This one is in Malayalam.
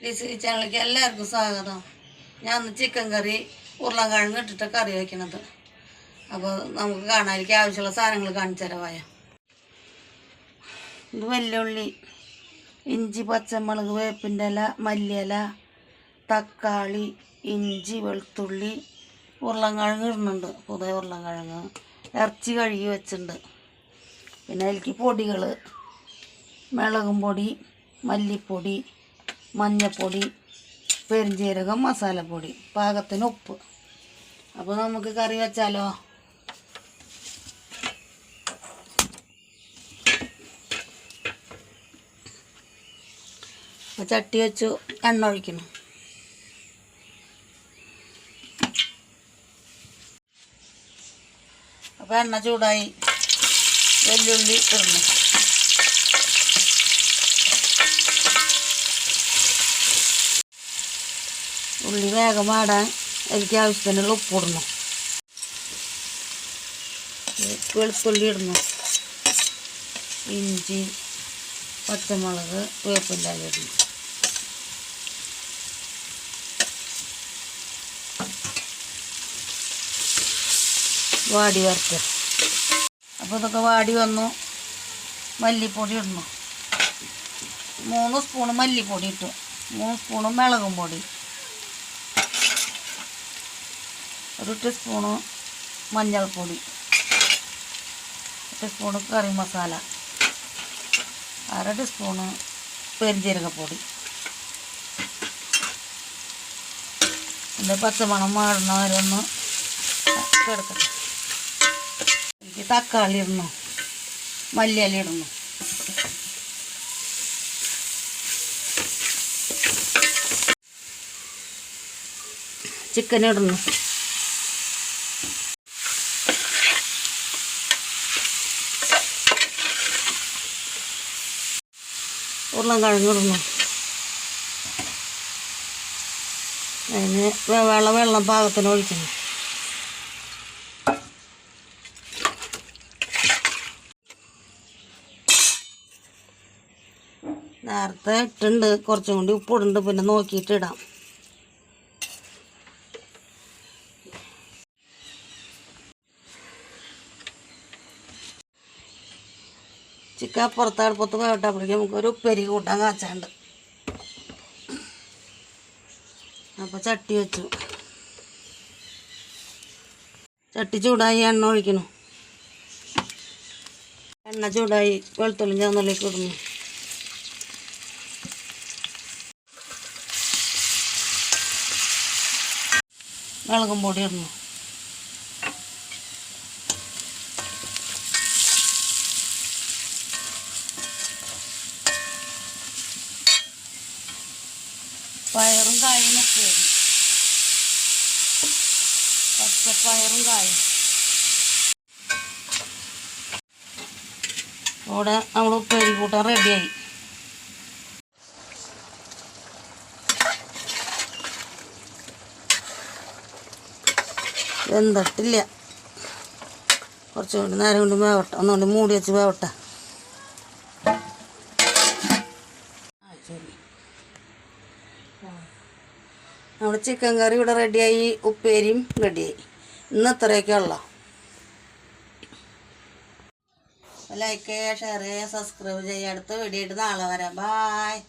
ലിസി ചാനലിലേക്ക് എല്ലാവർക്കും സ്വാഗതം. ഞാൻ ചിക്കൻ കറി ഉരുളക്കിഴങ്ങ് ഇട്ടിട്ട് കറി വയ്ക്കണത്. അപ്പോൾ നമുക്ക് കാണാതിരിക്കും ആവശ്യമുള്ള സാധനങ്ങൾ കാണിച്ചു തരാവായ. ഇത് വെല്ലുള്ളി, ഇഞ്ചി, പച്ചമുളക്, വേപ്പിൻ്റെ ഇല, മല്ലിയില, തക്കാളി, ഇഞ്ചി, വെളുത്തുള്ളി, ഉരുളക്കിഴങ്ങ് ഇടുന്നുണ്ട്. പുതിയ ഉരുളക്കിഴങ്ങ്, ഇറച്ചി കഴുകി വെച്ചിട്ടുണ്ട്. പിന്നെ അതിലേക്ക് പൊടികൾ: മുളകും പൊടി, മല്ലിപ്പൊടി, മഞ്ഞൾപ്പൊടി, പെരുംജീരകം, മസാലപ്പൊടി, പാകത്തിന് ഉപ്പ്. അപ്പോൾ നമുക്ക് കറി വെച്ചാലോ? അപ്പോൾ ചട്ടി വെച്ചു, എണ്ണ ഒഴിക്കണം. അപ്പോൾ എണ്ണ ചൂടായി, വെല്ലുള്ളി ഇടണം. ഉള്ളി വേഗം വാടാൻ എനിക്ക് ആവശ്യത്തിനുള്ള ഉപ്പ് ഇടണം. വെളുത്തുള്ളി ഇടണം, ഇഞ്ചി, പച്ചമുളക്, വേപ്പിൻ്റെ ഇല ഇടണം. വാടി വറുത്ത്. അപ്പോൾ ഇതൊക്കെ വാടി വന്നു. മല്ലിപ്പൊടി ഇടണം. 3 സ്പൂണ് മല്ലിപ്പൊടി ഇട്ടു. 3 സ്പൂണ് മുളകും പൊടി, 1 ടീസ്പൂണ് മഞ്ഞൾപ്പൊടി, 1 ടീസ്പൂണ് കറി മസാല, 1/2 ടീസ്പൂണ് പെരുംജീരകപ്പൊടി. എൻ്റെ പച്ചമണം മാറുന്ന വരെ ഒന്ന് കിടക്കട്ടെ. എനിക്ക് തക്കാളി ഇടണം, മല്ലിയില ഇടണം. ചിക്കൻ ഇടണം. ഉരുളക്കിഴങ്ങ് ഇടണം. അതിന് വെള്ളം പാകത്തിന് ഒഴിക്കണം. നേരത്തെ ഇട്ടുണ്ട്, കുറച്ചും കൂടി ഉപ്പിടുന്നുണ്ട്, പിന്നെ നോക്കിയിട്ട് ഇടാം. ചിക്കൻ പുറത്ത് അടുപ്പത്ത് വേവട്ടപ്പോഴേക്കും നമുക്കൊരു ഉപ്പേരി കൂട്ടാൻ കാച്ചാണ്ട്. അപ്പോൾ ചട്ടി വെച്ചു. ചട്ടി ചൂടായി, എണ്ണ ഒഴിക്കണം. എണ്ണ ചൂടായി, വെളുത്തുള്ളി ചുവന്നുള്ളിലേക്ക് ഇടുന്നു. മുളകും പൊടി ഇടണം. പയറും കായും ഉപ്പേരി, പച്ചപ്പയറും കായും. ഇവിടെ നമ്മൾ ഉപ്പേരി കൂട്ടാൻ റെഡിയായി. വെന്തിട്ടില്ല, കുറച്ചുകൂടി നേരം കൊണ്ട് വേവട്ടെ. ഒന്നുകൊണ്ട് മൂടി വെച്ച് വേവട്ടെ. ശരി, നമ്മുടെ ചിക്കൻ കറി ഇവിടെ റെഡിയായി, ഉപ്പേരിയും റെഡിയായി. ഇന്ന് ഇത്രയൊക്കെ ഉള്ളൂ. ലൈക്ക് ചെയ്യുക, ഷെയർ ചെയ്യുക, സബ്സ്ക്രൈബ് ചെയ്യുക. അടുത്ത വീഡിയോ ആയിട്ട് നാളെ വരാം. ബായ്.